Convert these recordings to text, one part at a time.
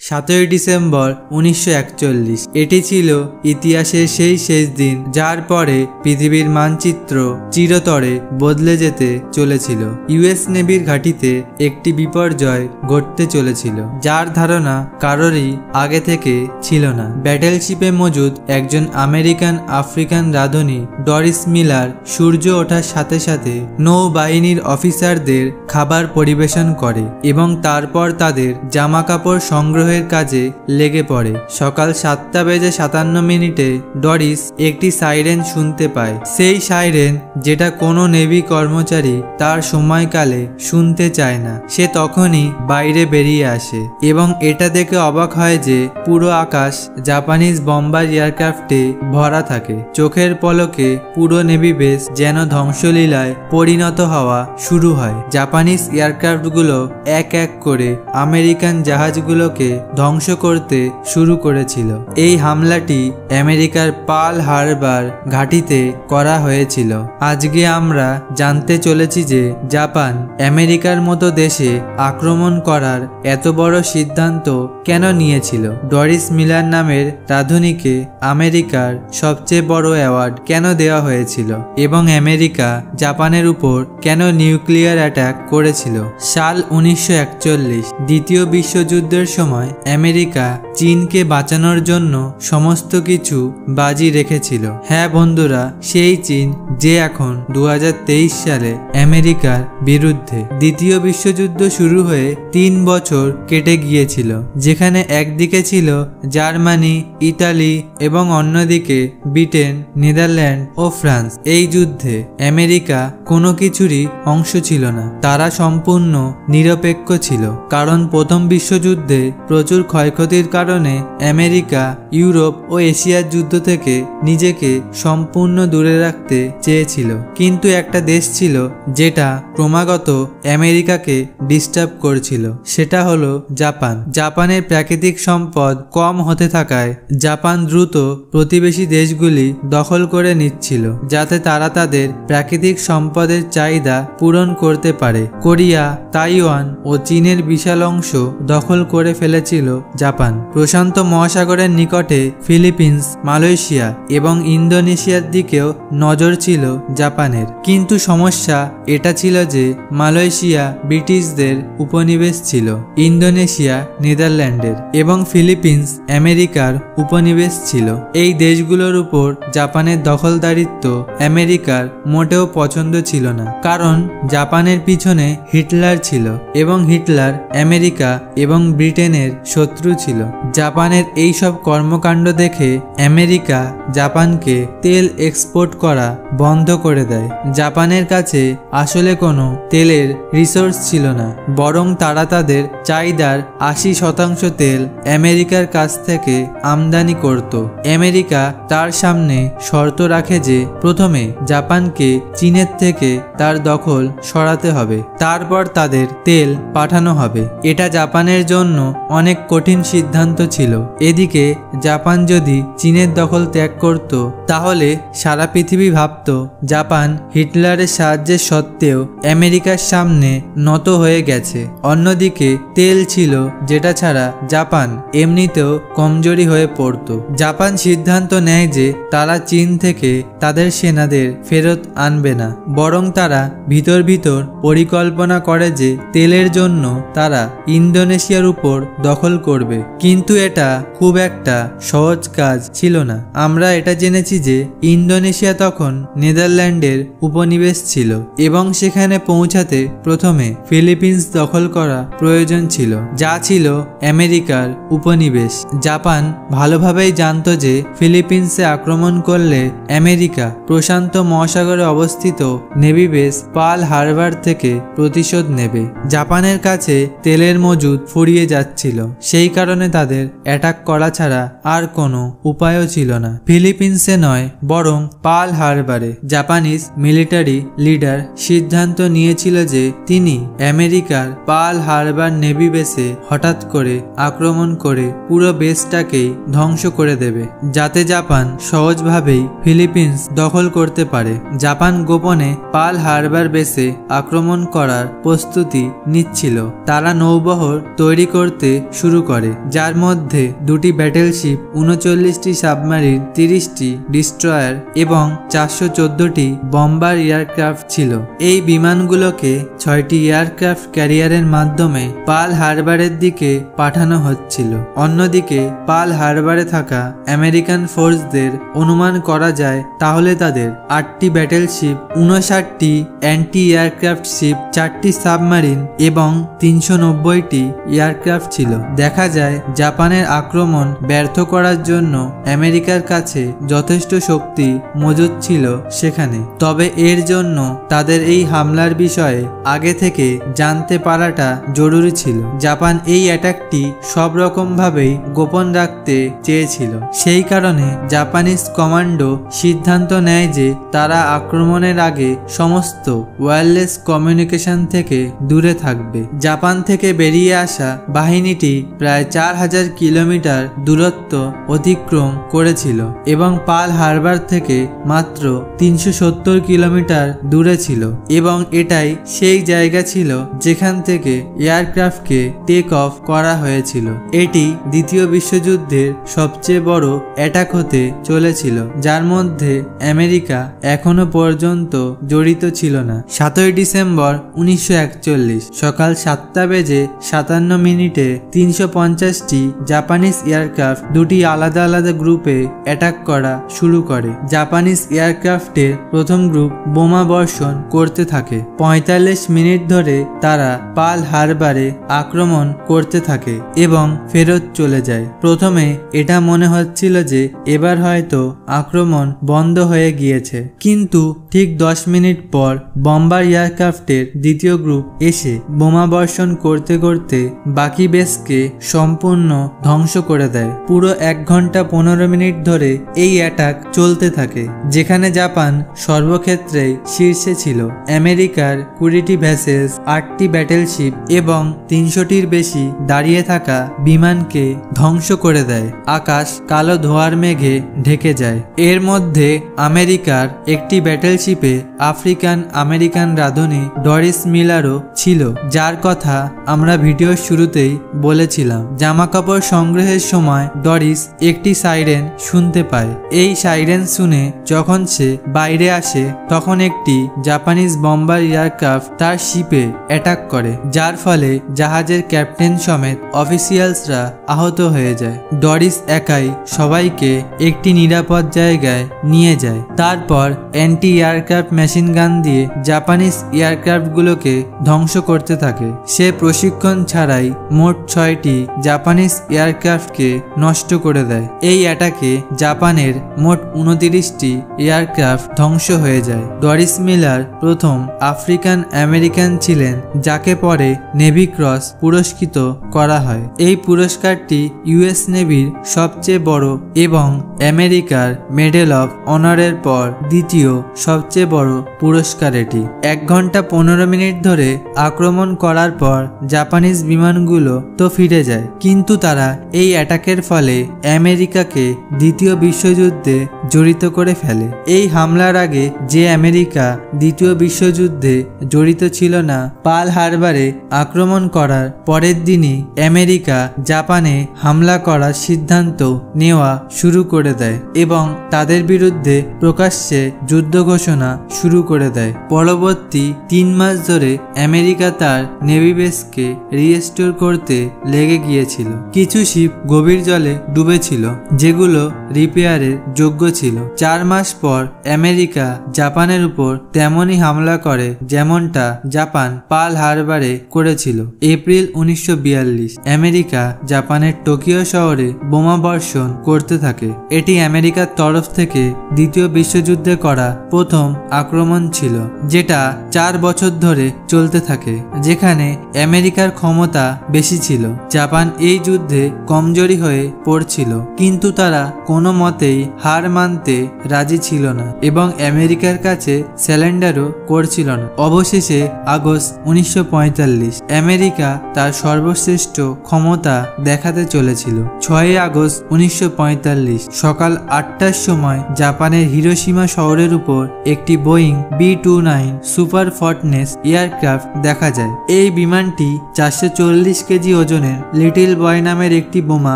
7ই December 1941। এটি ছিল ইতিহাসের সেই শেষ দিন যার পরে পৃথিবীর মানচিত্র চিরতরে বদলে যেতে চলেছিল। ইউএস নেভির ঘাঁটিতে একটি বিপর্যয় ঘটতে চলেছিল যার ধারণা কারোরই আগে থেকে ছিল না। ব্যাটেলশিপে মজুদ একজন আমেরিকান আফ্রিকান রাঁধুনি ডরিস মিলার সূর্য ওঠার সাথে সাথে নৌবাহিনীর অফিসারদের খাবার পরিবেশন করে এবং তারপর তাদের জামা কাপড় সংগ্রহের কাজে লেগে পড়ে। সকাল 7:57 ডরিস একটি সাইরেন শুনতে পায়। সেই সাইরেন যেটা কোনো নেভি কর্মচারী তার সময়কালে শুনতে চায় না। সে তখনই বাইরে বেরিয়ে আসে এবং এটা দেখে অবাক হয় যে পুরো আকাশ জাপানিজ বম্বার এয়ারক্রাফটে ভরা থাকে। চোখের পলকে পুরো নেভি বেস যেন ধ্বংসলীলায় পরিণত হওয়া শুরু হয়। জাপানিজ এয়ারক্রাফটগুলো এক এক করে আমেরিকান জাহাজগুলোকে ধ্বংস করতে শুরু করেছিল। এই হামলাটি আমেরিকার পার্ল হারবার ঘাঁটিতে করা হয়েছিল। আজকে আমরা জানতে চলেছি যে জাপান আমেরিকার মতো দেশে আক্রমণ করার এত বড় সিদ্ধান্ত কেন নিয়েছিল, ডরিস মিলার নামের রাঁধুনিকে আমেরিকার সবচেয়ে বড় অ্যাওয়ার্ড কেন দেওয়া হয়েছিল এবং আমেরিকা জাপানের উপর কেন নিউক্লিয়ার অ্যাটাক করেছিল। সাল 1941। দ্বিতীয় বিশ্বযুদ্ধের সময় আমেরিকা চীনকে বাঁচানোর জন্য সমস্ত কিছু বাজি রেখেছিল। হ্যাঁ বন্ধুরা, সেই চীন যে এখন 2023 সালে আমেরিকার বিরুদ্ধে। দ্বিতীয় বিশ্বযুদ্ধ শুরু হয়ে 3 বছর কেটে গিয়েছিল, যেখানে একদিকে ছিল জার্মানি, ইতালি এবং অন্যদিকে ব্রিটেন, নেদারল্যান্ড ও ফ্রান্স। এই যুদ্ধে আমেরিকা কোনো কিছুরই অংশ ছিল না। তারা সম্পূর্ণ নিরপেক্ষ ছিল, কারণ প্রথম বিশ্বযুদ্ধে প্রচুর ক্ষয়ক্ষতির কারণে আমেরিকা ইউরোপ ও এশিয়ার যুদ্ধ থেকে নিজেকে সম্পূর্ণ দূরে রাখতে চেয়েছিল। কিন্তু একটা দেশ ছিল যেটা ক্রমাগত আমেরিকাকে ডিস্টার্ব করছিল, সেটা হলো জাপান। জাপানের প্রাকৃতিক সম্পদ কম হতে থাকায় জাপান দ্রুত প্রতিবেশী দেশগুলি দখল করে নিচ্ছিল, যাতে তারা তাদের প্রাকৃতিক সম্পদের চাহিদা পূরণ করতে পারে। কোরিয়া, তাইওয়ান ও চীনের বিশাল অংশ দখল করে ফেলেছিল জাপান। প্রশান্ত মহাসাগরের নিকটে ফিলিপিন্স, মালয়েশিয়া এবং ইন্দোনেশিয়ার দিকেও নজর ছিল জাপানের। কিন্তু সমস্যা এটা ছিল যে মালয়েশিয়া ব্রিটিশদের উপনিবেশ ছিল, ইন্দোনেশিয়া নেদারল্যান্ডের এবং ফিলিপিন্স আমেরিকার উপনিবেশ ছিল। এই দেশগুলোর উপর জাপানের দখলদারিত্ব আমেরিকার মোটেও পছন্দ ছিল না, কারণ জাপানের পিছনে হিটলার ছিল এবং হিটলার আমেরিকা এবং ব্রিটেনের শত্রু ছিল। জাপানের এই সব কর্মকাণ্ড দেখে আমেরিকা জাপানকে তেল এক্সপোর্ট করা বন্ধ করে দেয়। জাপানের কাছে আসলে কোনো তেলের রিসোর্স ছিল না, বরং তারা তাদের চাহিদার 80% তেল আমেরিকার কাছ থেকে আমদানি করত। আমেরিকা তার সামনে শর্ত রাখে যে প্রথমে জাপানকে চীনের থেকে তার দখল সরাতে হবে, তারপর তাদের তেল পাঠানো হবে। এটা জাপানের জন্য অনেক কঠিন সিদ্ধান্ত ছিল। এদিকে জাপান যদি চীনের দখল ত্যাগ করত, তাহলে সারা পৃথিবী ভাবত জাপান হিটলারের সাহায্যের সত্ত্বেও আমেরিকার সামনে নত হয়ে গেছে। অন্যদিকে তেল ছিল যেটা ছাড়া জাপান এমনিতেও কমজোরি হয়ে পড়ত। জাপান সিদ্ধান্ত নেয় যে তারা চীন থেকে তাদের সেনাদের ফেরত আনবে না, বরং তারা ভিতর ভিতর পরিকল্পনা করে যে তেলের জন্য তারা ইন্দোনেশিয়ার উপর দখল করবে। কিন্তু এটা খুব একটা সহজ কাজ ছিল না। আমরা এটা জেনেছি যে ইন্দোনেশিয়া তখন নেদারল্যান্ডের উপনিবেশ ছিল এবং সেখানে পৌঁছাতে প্রথমে ফিলিপিন্স দখল করা প্রয়োজন ছিল, যা ছিল আমেরিকার উপনিবেশ। জাপান ভালোভাবেই জানতো যে ফিলিপিন্সে আক্রমণ করলে আমেরিকা প্রশান্ত মহাসাগরে অবস্থিত নেভি বেস পার্ল হারবার থেকে প্রতিশোধ নেবে। জাপানের কাছে তেলের মজুদ ফুরিয়ে যাচ্ছিল, সেই কারণে তাদের অ্যাটাক করা ছাড়া আর কোনো উপায়ও ছিল না। ফিলিপিন্সে নয়, বরং পার্ল হারবারে জাপানিজ মিলিটারি লিডার সিদ্ধান্ত নিয়েছিল যে তিনি আমেরিকার পার্ল হারবার নেভি বেসে হঠাৎ করে আক্রমণ করে পুরো বেসটাকেই ধ্বংস করে দেবে, যাতে জাপান সহজভাবেই ফিলিপিন্স দখল করতে পারে। জাপান গোপনে পার্ল হারবার বেসে আক্রমণ করার প্রস্তুতি নিচ্ছিল। তারা নৌবহর তৈরি করতে শুরু করে, যার মধ্যে 2টি ব্যাটেলশিপ, 39টি সাবমেরিন, 30টি ডিস্ট্রয়ার এবং 414টি বম্বার এয়ারক্রাফট ছিল। এই বিমানগুলোকে 6টি এয়ারক্রাফট ক্যারিয়ারের মাধ্যমে পার্ল হারবারের দিকে পাঠানো হচ্ছিল। অন্যদিকে পার্ল হারবারে থাকা আমেরিকান ফোর্সদের অনুমান করা যায় তাহলে তাদের 8টি ব্যাটেলশিপ, 59টি অ্যান্টি এয়ারক্রাফট শিপ, 4টি সাবমেরিন এবং 390টি এয়ারক্রাফট ছিল। দেখা যায় জাপানের আক্রমণ ব্যর্থ করার জন্য আমেরিকার কাছে যথেষ্ট শক্তি মজুদ ছিল সেখানে। তবে এর জন্য তাদের এই হামলার বিষয়ে আগে থেকে জানতে পারাটা জরুরি ছিল। জাপান এই অ্যাটাকটি সব রকমভাবেই গোপন রাখতে চেয়েছিল। সেই কারণে জাপানিজ কমান্ডো সিদ্ধান্ত নেয় যে তারা আক্রমণের আগে সমস্ত ওয়্যারলেস কমিউনিকেশন থেকে দূরে থাকবে। জাপান থেকে বেরিয়ে আসা বাহিনীটি প্রায় 4000 কিলোমিটার দূরত্ব অতিক্রম করেছিল এবং পার্ল হারবার থেকে মাত্র 370 কিলোমিটার দূরে ছিল এবং এটাই সেই জায়গা ছিল যেখান থেকে এয়ারক্রাফটকে টেক অফ করা হয়েছিল। এটি দ্বিতীয় বিশ্বযুদ্ধের সবচেয়ে বড় অ্যাটাক হতে চলেছিল, যার মধ্যে আমেরিকা এখনো পর্যন্ত জড়িত ছিল না। 7 ডিসেম্বর 1941 সকাল 7:57 350টি জাপানিজ এয়ারক্রাফট 2টি আলাদা আলাদা গ্রুপে অ্যাটাক করা শুরু করে। জাপানিজ এয়ারক্রাফটের প্রথম গ্রুপ বোমা বর্ষণ করতে থাকে। 45 মিনিট ধরে তারা পার্ল হারবারে আক্রমণ করতে থাকে এবং ফেরত চলে যায়। প্রথমে এটা মনে হচ্ছিল যে এবার হয়তো আক্রমণ বন্ধ হয়ে গিয়েছে, কিন্তু ঠিক 10 মিনিট পর বম্বার এয়ারক্রাফটের দ্বিতীয় গ্রুপ এসে বোমা বর্ষণ করতে করতে বাকি বেসকে সম্পূর্ণ ধ্বংস করে দেয়। পুরো 1 ঘন্টা 15 মিনিট ধরে এই অ্যাটাক চলতে থাকে, যেখানে জাপান সর্বক্ষেত্রেই শীর্ষে ছিল। আমেরিকার 20টি ভেসেলস, 8টি ব্যাটেলশিপ এবং 300টির বেশি দাঁড়িয়ে থাকা বিমানকে ধ্বংস করে দেয়। আকাশ কালো ধোঁয়ার মেঘে ঢেকে যায়। এর মধ্যে আমেরিকার একটি ব্যাটেলশিপে আফ্রিকান আমেরিকান রাঁধুনি ডরিস মিলারও ছিল, যার কথা আমরা ভিডিওর শুরুতেই বলেছিলাম। জামাকাপড় সংগ্রহের সময় ডরিস একটি সাইরেন শুনতে পায়। এই সাইরেন শুনে যখন সে বাইরে আসে তখন একটি জাপানিজ বম্বার এয়ারক্রাফট তার শিপে অ্যাটাক করে, যার ফলে জাহাজের ক্যাপ্টেন সমেত অফিসিয়ালসরা আহত হয়ে যায়। ডরিস একাই সবাইকে একটি নিরাপদ জায়গায় নিয়ে যায়। তারপর অ্যান্টি এয়ারক্রাফট মেশিন গান দিয়ে জাপানিজ এয়ারক্রাফটগুলোকে ধ্বংস করতে থাকে। সে প্রশিক্ষণ ছাড়াই মোট 6টি জাপানিজ এয়ারক্রাফটকে নষ্ট করে দেয়। এই অ্যাটাকে জাপানের মোট 29টি এয়ারক্রাফট ধ্বংস হয়ে যায়। ডরিস মিলার প্রথম আফ্রিকান আমেরিকান ছিলেন যাকে পরে নেভি ক্রস পুরস্কৃত করা হয়। এই পুরস্কারটি ইউএস নেভির সবচেয়ে বড় এবং আমেরিকার মেডেল অফ অনারের পর দ্বিতীয় সবচেয়ে বড় পুরস্কার এটি। 1 ঘন্টা 15 মিনিট ধরে আক্রমণ করার পর জাপানিজ বিমানগুলো তো ফিরে যায়, কিন্তু তারা এই অ্যাটাকের ফলে আমেরিকাকে দ্বিতীয় বিশ্বযুদ্ধে জড়িত করে ফেলে। এই হামলার আগে যে আমেরিকা দ্বিতীয় বিশ্বযুদ্ধে জড়িত ছিল না, পার্ল হারবারে আক্রমণ করার পরের দিনই আমেরিকা জাপানে হামলা করার সিদ্ধান্ত নেওয়া শুরু করে দেয় এবং তাদের বিরুদ্ধে প্রকাশ্যে যুদ্ধ ঘোষণা শুরু করে দেয়। পরবর্তী 3 মাস ধরে আমেরিকা তার নেভি বেসকে রিস্টোর করতে লেগে গিয়েছিল। কিছু শিপ গভীর জলে ডুবেছিল যেগুলো রিপেয়ারের যোগ্য ছিল। 4 মাস পর আমেরিকা জাপানের উপর তেমনই হামলা করে যেমনটা জাপান পার্ল হারবারে করেছিল। এপ্রিল 1942 আমেরিকা জাপানের টোকিও শহরে বোমা বর্ষণ করতে থাকে। এটি আমেরিকার তরফ থেকে দ্বিতীয় বিশ্বযুদ্ধে করা প্রথম আক্রমণ ছিল, যেটা 4 বছর ধরে চলতে থাকে, যেখানে আমেরিকার ক্ষমতা বেশি ছিল। জাপান এই যুদ্ধে কমজোরি হয়ে পড়ছিল, কিন্তু তারা কোনো মতেই হার মানতে রাজি ছিল না এবং আমেরিকার কাছে স্যালেন্ডারও করছিল না। অবশেষে আগস্ট 1945 আমেরিকা তার সর্বশ্রেষ্ঠ ক্ষমতা দেখাতে চলেছিল। 6 আগস্ট 1945 সকাল 8টার সময় জাপানের হিরোশিমা শহরের উপর একটি বোয়িং B-29 সুপার ফর্টনেস এয়ারক্রাফট দেখা যায়। এই বিমানটি 440 কেজি ওজনের ওজনের লিটল বয় নামের একটি বোমা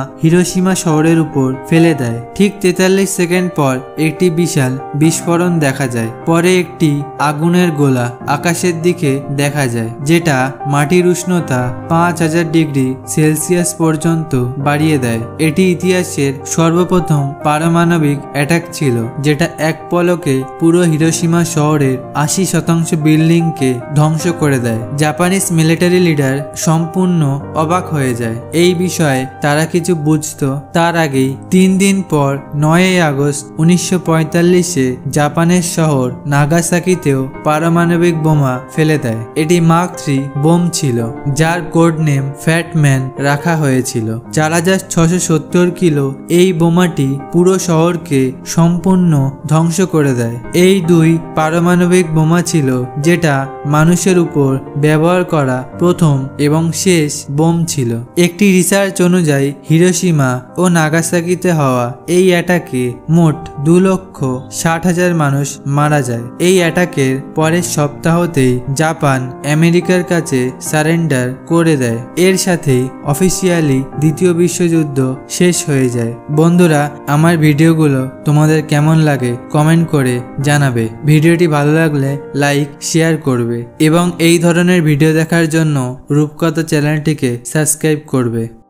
হিরোশিমা শহরের উপর ফেলে দেয়। ঠিক 43 সেকেন্ড পর একটি বিশাল বিস্ফোরণ দেখা যায়। পরে একটি আগুনের গোলা আকাশের দিকে দেখা যায়, যেটা মাটির উষ্ণতা 5000 ডিগ্রি সেলসিয়াস পর্যন্ত বাড়িয়ে দেয়। এটি ইতিহাসের সর্বপ্রথম পারমাণবিক অ্যাটাক ছিল, যেটা এক পলকে পুরো হিরোশিমা শহরের 80% বিল্ডিংকে ধ্বংস করে দেয়। জাপানিজ মিলিটারি লিডার সম্পূর্ণ অবাক হয়ে যায়। এই বিষয়ে তারা কিছু বুঝতো তার আগেই 3 দিন পর 9 আগস্ট 1945-এ জাপানের শহর নাগাসাকিতেও পারমাণবিক বোমা ফেলে দেয়। এটি মার্ক 3 বোম ছিল, যার কোড নেম ফ্যাট ম্যান রাখা হয়েছিল। 4670 কিলো এই বোমাটি পুরো শহরকে সম্পূর্ণ ধ্বংস করে দেয়। এই 2 পারমাণবিক বোমা ছিল যেটা মানুষের উপর ব্যবহার করা প্রথম এবং শেষ বোম ছিল। একটি রিসার্চ অনুযায়ী হিরোশিমা ও নাগাসাকিতে হওয়া এই অ্যাটাকে মোট 2,60,000 মানুষ মারা যায়। এই অ্যাটাকের পরের সপ্তাহতেই জাপান আমেরিকার কাছে সারেন্ডার করে দেয়। এর সাথেই অফিসিয়ালি দ্বিতীয় বিশ্বযুদ্ধ শেষ হয়ে যায়। বন্ধুরা, আমার ভিডিওগুলো তোমাদের কেমন লাগে কমেন্ট করে জানাবে। ভিডিওটি ভালো লাগলে লাইক শেয়ার করবে এবং এই ধরনের ভিডিও দেখার জন্য রূপকথা চ্যানেলটিকে সাবস্ক্রাইব করবে।